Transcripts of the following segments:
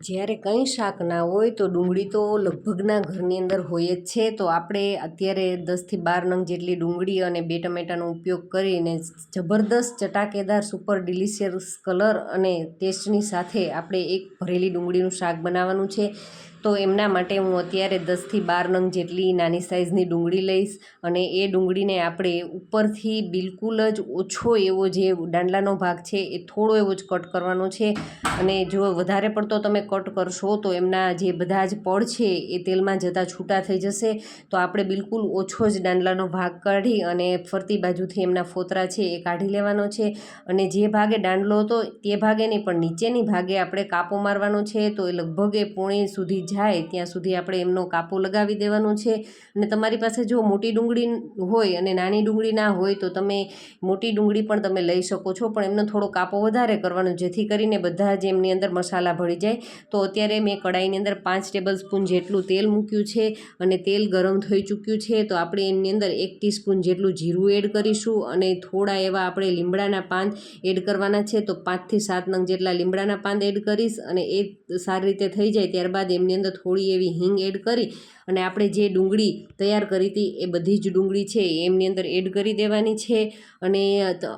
જ્યારે કંઈ શાક ના હોય તો ડુંગળી તો લગભગના ઘરની અંદર હોય જ છે. તો આપણે અત્યારે 10થી 12 નંગ જેટલી ડુંગળી અને 2 ટમેટાનો ઉપયોગ કરીને જબરદસ્ત ચટાકેદાર સુપર ડિલિશિયસ કલર અને ટેસ્ટની સાથે આપણે એક ભરેલી ડુંગળીનું શાક બનાવવાનું છે. તો એમના માટે હું અત્યારે 10થી 12 નંગ જેટલી નાની સાઇઝની ડુંગળી લઈશ અને એ ડુંગળીને આપણે ઉપરથી બિલકુલ જ ઓછો એવો જે દાંડલાનો ભાગ છે એ થોડો એવો જ કટ કરવાનો છે. અને જો વધારે પડતો તમે કટ કરશો તો એમના જે બધા જ પડ છે એ તેલમાં જતાં છૂટા થઈ જશે. તો આપણે બિલકુલ ઓછો જ દાંડલાનો ભાગ કાઢી અને ફરતી બાજુથી એમના ફોતરા છે એ કાઢી લેવાનો છે. અને જે ભાગે દાંડલો હતો તે ભાગે નહીં પણ નીચેની ભાગે આપણે કાપો મારવાનો છે. તો એ લગભગ એ પોણી સુધી જાય ત્યાં સુધી આપણે એમનો કાપો લગાવી દેવાનો છે. અને તમારી પાસે જો મોટી ડુંગળી હોય અને નાની ડુંગળી ના હોય તો તમે મોટી ડુંગળી પણ તમે લઈ શકો છો, પણ એમનો થોડો કાપો વધારે કરવાનો જેથી કરીને બધા જ એમની અંદર મસાલા ભળી જાય. તો અત્યારે મેં કડાઈની અંદર 5 ટેબલ સ્પૂન જેટલું તેલ મૂક્યું છે અને તેલ ગરમ થઈ ચૂક્યું છે. તો આપણે એમની અંદર 1 ટીસ્પૂન જેટલું જીરું એડ કરીશું અને થોડા એવા આપણે લીમડાના પાન એડ કરવાના છે. તો 5 થી 7 નંગ જેટલા લીમડાના પાન એડ કરીશ અને એ સારી રીતે થઈ જાય ત્યારબાદ એમની અંદર થોડી એવી હિંગ એડ કરી અને આપણે જે ડુંગળી તૈયાર કરી હતી એ બધી જ ડુંગળી છે એમની અંદર એડ કરી દેવાની છે. અને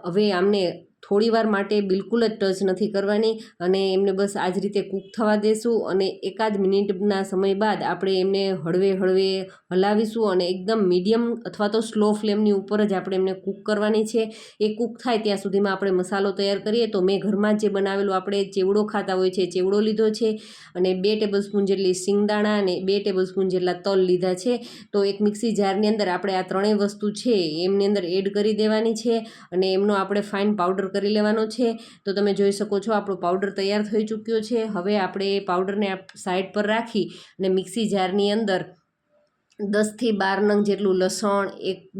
હવે આમને થોડીવાર માટે બિલકુલ જ ટચ નથી કરવાની અને એમને બસ આ જ રીતે કૂક થવા દેશું. અને એકાદ મિનિટના સમય બાદ આપણે એમને હળવે હળવે હલાવીશું અને એકદમ મીડિયમ અથવા તો સ્લો ફ્લેમની ઉપર જ આપણે એમને કૂક કરવાની છે. એ કૂક થાય ત્યાં સુધીમાં આપણે મસાલો તૈયાર કરીએ. તો મેં ઘરમાં જે બનાવેલું આપણે ચેવડો ખાતા હોય છે ચેવડો લીધો છે અને 2 ટેબલ સ્પૂન જેટલી સિંગદાણા અને 2 ટેબલ સ્પૂન જેટલા તલ લીધા છે. તો એક મિક્સી જારની અંદર આપણે આ ત્રણેય વસ્તુ છે એમની અંદર એડ કરી દેવાની છે અને એમનો આપણે ફાઇન પાવડર કરી લેવાનો છે. તો તમે જોઈ શકો છો આપણો પાવડર તૈયાર થઈ ચૂક્યો છે. હવે આપણે એ પાવડરને સાઈડ પર રાખી અને મિક્સી જારની અંદર 10 થી 12 નંગ જેટલું લસણ,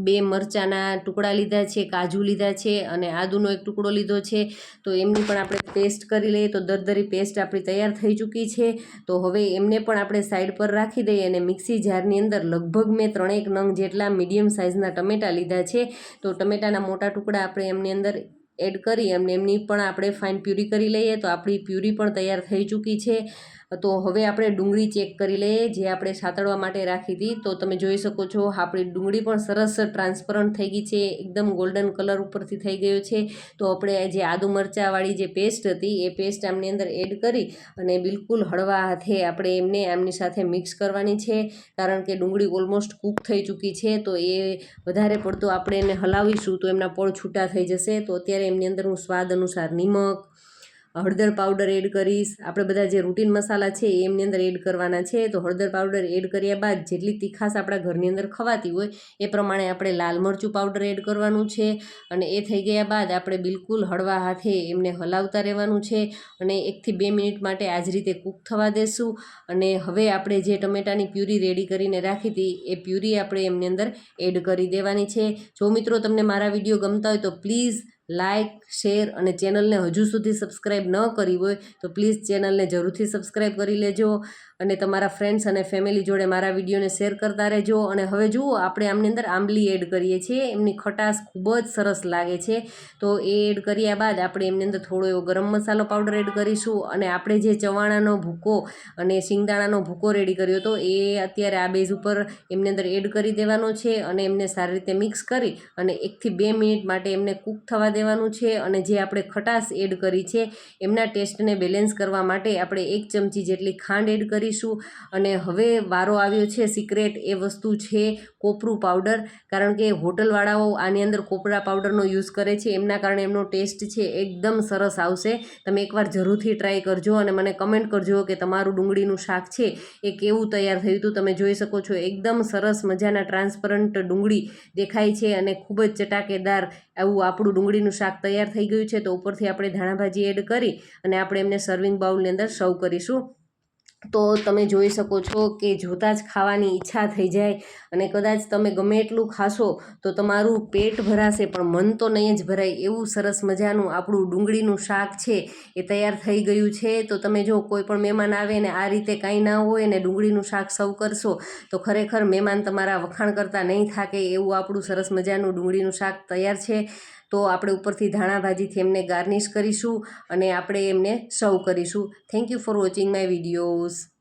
2 મરચાંના ટુકડા લીધા છે, કાજુ લીધા છે અને આદુનો એક ટુકડો લીધો છે. તો એમની પણ આપણે પેસ્ટ કરી લઈએ. તો દરદરી પેસ્ટ આપણી તૈયાર થઈ ચૂકી છે. તો હવે એમને પણ આપણે સાઈડ પર રાખી દઈએ અને મિક્સી જારની અંદર લગભગ મેં 3 નંગ જેટલા મીડિયમ સાઇઝના ટમેટાં લીધા છે. તો ટમેટાના મોટા ટુકડા આપણે એમની અંદર એડ કરી અને એમની પણ આપણે ફાઇન પ્યુરી કરી લઈએ. તો આપણી પ્યુરી પણ તૈયાર થઈ ચૂકી છે. તો હવે આપણે ડુંગળી ચેક કરી લઈએ જે આપણે સાતળવા માટે રાખી હતી. તો તમે જોઈ શકો છો આપણી ડુંગળી પણ સરસ ટ્રાન્સપરન્ટ થઈ ગઈ છે, એકદમ ગોલ્ડન કલર ઉપરથી થઈ ગયો છે. તો આપણે જે આદુ મરચાંવાળી જે પેસ્ટ હતી એ પેસ્ટ આમની અંદર એડ કરી અને બિલકુલ હળવા હાથે આપણે એમને આમની સાથે મિક્સ કરવાની છે. કારણ કે ડુંગળી ઓલમોસ્ટ કૂક થઈ ચૂકી છે. તો એ વધારે પડતું આપણે એને હલાવીશું તો એમના પળ છૂટા થઈ જશે. તો અત્યારે એમની અંદર હું સ્વાદ અનુસાર નિમક, હળદર પાવડર એડ કરીશ. આપણે બધા જે રૂટીન મસાલા છે એ એમની અંદર એડ કરવાના છે. તો હળદર પાવડર એડ કર્યા બાદ જેટલી તીખાશ આપણા ઘરની અંદર ખવાતી હોય એ પ્રમાણે આપણે લાલ મરચું પાવડર એડ કરવાનું છે. અને એ થઈ ગયા બાદ આપણે બિલકુલ હળવા હાથે એમને હલાવતા રહેવાનું છે અને 1 થી 2 મિનિટ માટે આ જ રીતે કૂક થવા દેશું. અને હવે આપણે જે ટમેટાની પ્યુરી રેડી કરીને રાખી હતી એ પ્યુરી આપણે એમની અંદર એડ કરી દેવાની છે. જો મિત્રો તમને મારા વિડીયો ગમતા હોય તો પ્લીઝ લાઇક, શેર અને ચેનલને હજુ સુધી સબસ્ક્રાઈબ ન કરી હોય તો પ્લીઝ ચેનલને જરૂરથી સબસ્ક્રાઈબ કરી લેજો અને તમારા ફ્રેન્ડ્સ અને ફેમિલી જોડે મારા વિડીયોને શેર કરતા રહેજો. અને હવે જુઓ આપણે આમની અંદર આંબલી એડ કરીએ છીએ. એમની ખટાશ ખૂબ જ સરસ લાગે છે. તો એ એડ કર્યા બાદ આપણે એમની અંદર થોડો એવો ગરમ મસાલો પાવડર એડ કરીશું અને આપણે જે ચવાણાનો ભૂકો અને શિંગદાણાનો ભૂકો રેડી કર્યો હતો એ અત્યારે આ બેઝ ઉપર એમની અંદર એડ કરી દેવાનો છે અને એમને સારી રીતે મિક્સ કરી અને 1 થી 2 મિનિટ માટે એમને કૂક થવા દેવાનું છે. અને જે આપણે ખટાશ એડ કરી છે એમના ટેસ્ટને બેલેન્સ કરવા માટે આપણે 1 ચમચી જેટલી ખાંડ એડ કરીશું. અને હવે વારો આવ્યો છે સિક્રેટ, એ વસ્તુ છે કોપરું પાવડર. કારણ કે હોટલવાળાઓ આની અંદર કોપરા પાવડરનો યુઝ કરે છે, એમના કારણે એમનો ટેસ્ટ છે એકદમ સરસ આવશે. તમે એકવાર જરૂરથી ટ્રાય કરજો અને મને કમેન્ટ કરજો કે તમારું ડુંગળીનું શાક છે એ કેવું તૈયાર થયું હતું. તમે જોઈ શકો છો એકદમ સરસ મજાના ટ્રાન્સપરન્ટ ડુંગળી દેખાય છે અને ખૂબ જ ચટાકેદાર એવું આપણું ડુંગળીનું શાક તૈયાર થઈ ગયું છે. તો ઉપરથી આપણે ધાણાભાજી એડ કરી અને આપણે એમને સર્વિંગ બાઉલની અંદર સર્વ કરીશું. તો તમે જોઈ શકો છો કે જોતાં જ ખાવાની ઈચ્છા થઈ જાય અને કદાચ તમે ગમે એટલું ખાશો તો તમારું પેટ ભરાશે પણ મન તો નહીં જ ભરાય એવું સરસ મજાનું આપણું ડુંગળીનું શાક છે એ તૈયાર થઈ ગયું છે. તો તમે જો કોઈ પણ મહેમાન આવે ને આ રીતે કાંઈ ના હોય ને ડુંગળીનું શાક સર્વ કરશો તો ખરેખર મહેમાન તમારા વખાણ કરતા નહીં થાકે એવું આપણું સરસ મજાનું ડુંગળીનું શાક તૈયાર છે. તો આપણે ઉપરથી ધાણા ભાજીથી એમને ગાર્નિશ કરીશું અને આપણે એમને સર્વ કરીશું. Thank you for watching my videos.